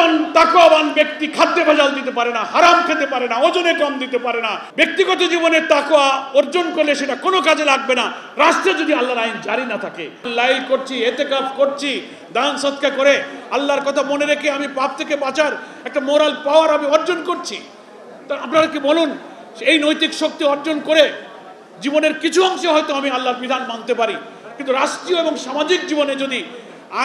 একজন তাকওয়াবান ব্যক্তি খাদ্যে ভেজাল দিতে পারে না, হারাম খেতে পারে না, ওজনে কম দিতে পারে না। ব্যক্তিগত জীবনে তাকওয়া অর্জন করলে সেটা কোনো কাজে লাগবে না রাষ্ট্রে যদি আল্লাহর আইন জারি না থাকে। লাইল করছি, ইতিকাফ করছি, দান সদকা করে আল্লাহর কথা মনে রেখে আমি পাপ থেকে বাঁচার একটা মোরাল পাওয়ার আমি অর্জন করছি। তা আপনারা কি বলুন, এই নৈতিক শক্তি অর্জন করে জীবনের কিছু অংশে হয়তো আমি আল্লাহর বিধান মানতে পারি, কিন্তু রাষ্ট্রীয় এবং সামাজিক জীবনে যদি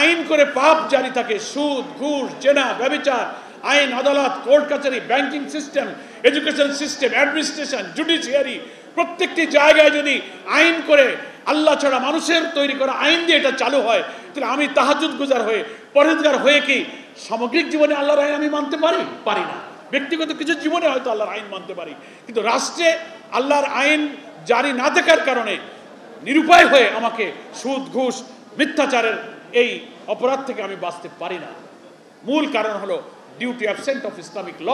আইন করে পাপ জারি থাকে, সুদ, ঘুষ, জেনা, ব্যভিচার, আইন আদালত, কোর্ট কাছারি, banking system, education system, administration, judiciary, প্রত্যেকটি জায়গায় যদি আইন করে আল্লাহ ছাড়া মানুষের তৈরি করা আইন দিয়ে এটা চালু হয়, তাহলে আমি তাহাজ্জুদ গুজার হয়ে, পরহেজগার হয়ে কি সামগ্রিক জীবনে আল্লাহর আইন আমি মানতে পারি? পারি না। ব্যক্তিগত কিছু জীবনে হয়তো আল্লাহর আইন মানতে পারি, কিন্তু রাষ্ট্রে আল্লাহর আইন জারি না থাকার কারণে নিরুপায় হয়ে আমাকে সুদ, ঘুষ, মিথ্যাচারের এই অপরাধ থেকে আমি বাঁচতে পারি না। মূল কারণ হলো due to absent of Islamic law.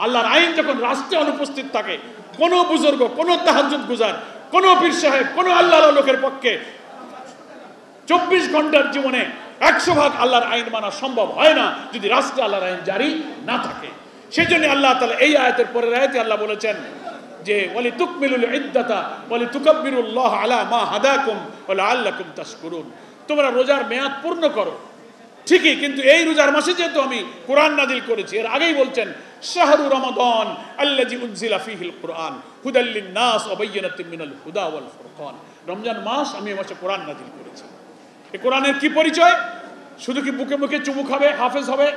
আল্লাহর আইন যখন রাষ্ট্রে অনুপস্থিত থাকে, কোনো বুজুর্গ, কোনো তাহাজ্জুদ গুজার, কোনো পীর সাহেব, কোনো আল্লাহর লোকের পক্ষে 24 ঘন্টার জীবনে 100 ভাগ আল্লাহর আইন মানা সম্ভব হয় না যদি রাষ্ট্রে আল্লাহর আইন জারি না থাকে। সেই জন্য আল্লাহ তাআলা এই আয়াতের পরের আয়াতে আল্লাহ বলেছেন যে ওয়ালি তুকমিলুল ইদ্দাতা ওয়ালি তুকাব্বিরুল্লাহ আলা মা হাদাকুম ওয়া লাআল্লাকুম তাশকুরুন। তোমরা রোজার মেয়াদ পূর্ণ করো, ঠিকই, কিন্তু এই রোজার মাসে যেহেতু আমি কোরআন নাজিল করেছি, এর আগেই বলছেন শাহরু রমাদান আল্লাযী উনজিলা ফীহিল কুরআন হুদাল লিন-নাস ওয়া বায়্যিনাতিন মিনাল হুদা ওয়াল ফুরকান। রমজান মাস আমি এই মাসে কোরআন নাজিল করেছি। এই কোরআনের কি পরিচয়? শুধু কি বুকে মুখে চুমু খাবে, হাফেজ হবে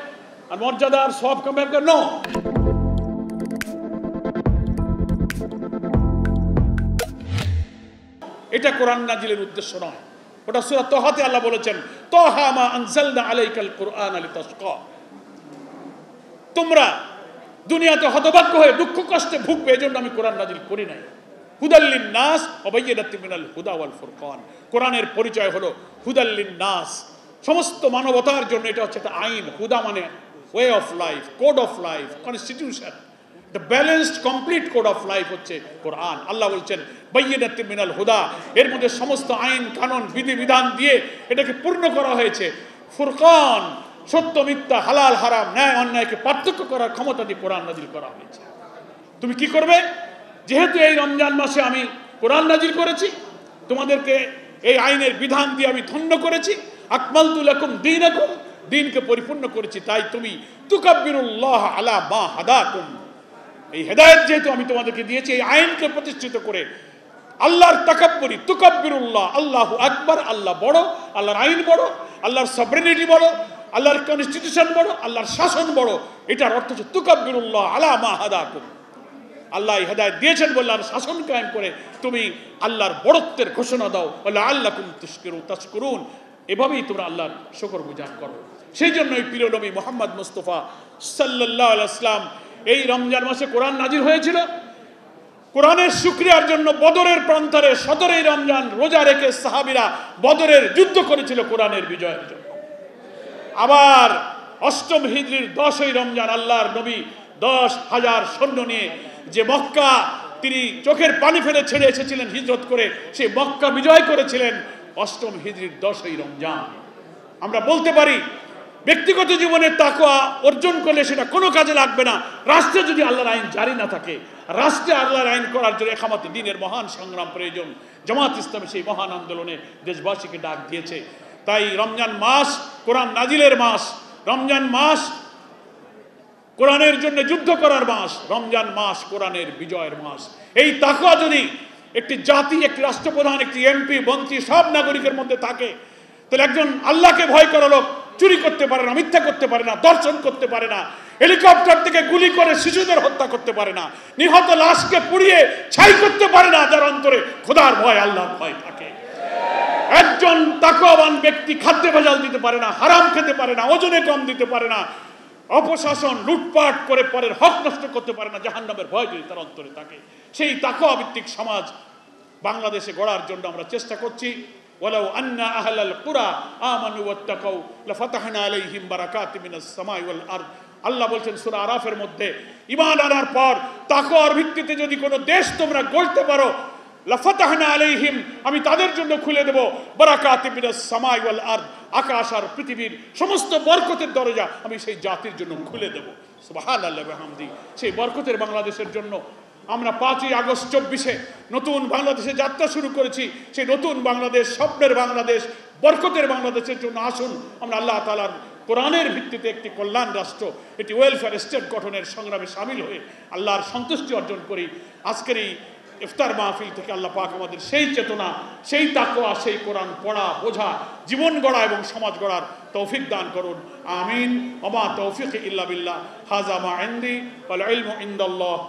আর মর্যাদা আর সওয়াব কামাবে? নো। এটা কোরআন নাজিলের উদ্দেশ্য নয়। ওটা সূরা তাহাতে আল্লাহ বলেছেন তাহা মা আনজালনা আলাইকাল কুরআন লিতাশকা। তোমরা দুনিয়াতে হতভাগ্য হয়ে দুঃখ কষ্টে ভুগবে, এজন্য আমি কোরআন নাজিল করি নাই। হুদাল লিন-নাস ওয়া বায়্যিনাতিন মিনাল হুদা ওয়াল ফুরকান। কোরআনের পরিচয় হলো হুদাল লিন-নাস, সমস্ত মানবতার জন্য এটা হচ্ছে একটা আইন। হুদা মানে way of life, code of life, constitution, the balanced complete code of life হচ্ছে কোরআন। আল্লাহ বলছেন বায়্যিনাতিন মিনাল হুদা, এর মধ্যে সমস্ত আইন কানুন বিধি বিধান দিয়ে এটাকে পূর্ণ করা হয়েছে। ফুরকান, সত্য মিথ্যা, হালাল হারাম, ন্যায় অন্যায়কে পার্থক্য করার ক্ষমতা দিয়ে কোরআন নাজিল করা হয়েছে। তুমি কি করবে? যেহেতু এই রমজান মাসে আমি কোরআন নাজিল করেছি, তোমাদেরকে এই আইনের বিধান দিয়ে আমি ধন্য করেছি, আকমালতু লাকুম দীনাকুম, দিনকে পরিপূর্ণ করেছি, তাই তুমি তুকাব্বিরুল্লাহ আলা মা হাদাকুম, এই হেদায়েত যেহেতু আমি তোমাদেরকে দিয়েছি, এই আইনকে প্রতিষ্ঠিত করে আল্লাহর তাকাব্বুরি, তুকাব্বিরুল্লাহ, আল্লাহু আকবার, আল্লাহ বড়, আল্লাহর আইন বড়, আল্লাহর সভরেনিটি বড়, আল্লাহর কনস্টিটিউশন বড়, আল্লাহর শাসন বড়। এটার অর্থ হচ্ছে তুকাব্বিরুল্লাহ আলা মা হাদাকুম। আল্লাহ হেদায়েত দিয়েছেন বলে আর শাসন কায়েম করে তুমি আল্লাহর বড়ত্বের ঘোষণা দাও, বলে আল্লাকুম তাশকুরুন, এভাবেই তোমরা আল্লাহর শুকর গুজার করো। সেই জন্যই প্রিয় নবী মুহাম্মদ মুস্তাফা সাল্লাল্লাহু আলাইহি ওয়াসাল্লাম এই রমজান মাসে কোরআন নাজিল হয়েছিল। কোরআনের শুকরিয়ার জন্য বদরের প্রান্তরে 17ই রমজান রোজা রেখে সাহাবীরা বদরের যুদ্ধ করেছিল কোরআনের বিজয়ের জন্য। আবার 8ম হিজরির 10ই রমজান আল্লাহর নবী 10,000 সৈন্য নিয়ে যে মক্কা তিনি চোখের পানি ফেলে ছেড়ে এসেছিলেন হিজরত করে, সেই মক্কা বিজয় করেছিলেন 8ম হিজরির 10ই রমজান। আমরা বলতে পারি ব্যক্তিগত জীবনে তাকওয়া অর্জন করলে সেটা কোনো কাজে লাগবে না রাষ্ট্রে যদি আল্লাহর আইন জারি না থাকে। রাষ্ট্রে আল্লাহর আইন করার জন্য একামতে দ্বীনের মহান সংগ্রাম প্রয়োজন। জামাত ইসলামী সেই মহান আন্দোলনে দেশবাসীকে ডাক দিয়েছে। তাই রমজান মাস কোরআন নাজিলের মাস, রমজান মাস কোরআনের জন্য যুদ্ধ করার মাস, রমজান মাস কোরআনের বিজয়ের মাস। এই তাকওয়া যদি একটি জাতি, একটি রাষ্ট্রপ্রধান, একটি এমপি, মন্ত্রী, সব নাগরিকের মধ্যে থাকে, তাহলে একজন আল্লাহকে ভয় করা লোক চুরি করতে পারে না, মিথ্যা করতে পারে না, দর্শন করতে পারে না, হেলিকপ্টার থেকে গুলি করে শিশুদের হত্যা করতে পারে না, নিহত লাশকে পুড়িয়ে ছাই করতে পারে না, যার অন্তরে খোদার ভয়, আল্লাহর ভয় থাকে। একজন তাকওয়াবান ব্যক্তি খাদ্যে ভেজাল দিতে পারে না, হারাম খেতে পারে না, ওজনে কম দিতে পারে না, অপশাসন, লুটপাট করে পরের হক নষ্ট করতে পারে না, জাহান্নামের ভয় যদি তার অন্তরে থাকে। সেই তাকওয়া ভিত্তিক সমাজ বাংলাদেশে গড়ার জন্য আমরা চেষ্টা করছি। ওয়ালাউ আন্না আহলাল কুরা আমানু ওয়াত্তাকাউ লাফাতাহনা আলাইহিম বারাকাতিম মিনাস সামাই ওয়াল আরদ। আল্লাহ বলছেন সূরা আরাফের মধ্যে, ঈমান আনার পর তাকওয়ার ভিত্তিতে যদি কোনো দেশ তোমরা গড়তে পারো, লাফাতাহনা আলাইহিম, আমি তাদের জন্য খুলে দেব বারাকাতিম মিনাস সামাই ওয়াল আরদ, আকাশ আর পৃথিবীর সমস্ত বরকতের দরজা আমি সেই জাতির জন্য খুলে দেব। সুবহানাল্লাহি ওয়া বিহামদি। সেই বরকতের বাংলাদেশের জন্য আমরা 5ই আগস্ট 24-এ নতুন বাংলাদেশে যাত্রা শুরু করেছি। সেই নতুন বাংলাদেশ, স্বপ্নের বাংলাদেশ, বরকতের বাংলাদেশের জন্য আসুন আমরা আল্লাহ তাআলার কোরআনের ভিত্তিতে একটি কল্যাণ রাষ্ট্র, একটি ওয়েলফেয়ার স্টেট গঠনের সংগ্রামে সামিল হয়ে আল্লাহর সন্তুষ্টি অর্জন করি। আজকের এই ইফতার মাহফিল থেকে আল্লাহ পাক আমাদের সেই চেতনা, সেই তাকওয়া, সেই কোরআন পড়া, বোঝা, জীবন গড়া এবং সমাজ গড়ার তৌফিক দান করুন। আমিন। ওয়া মা তৌফিক ইল্লা বিল্লাহ। হাযা মা ইনদি ওয়াল ইলমু ইনদাল্লাহ।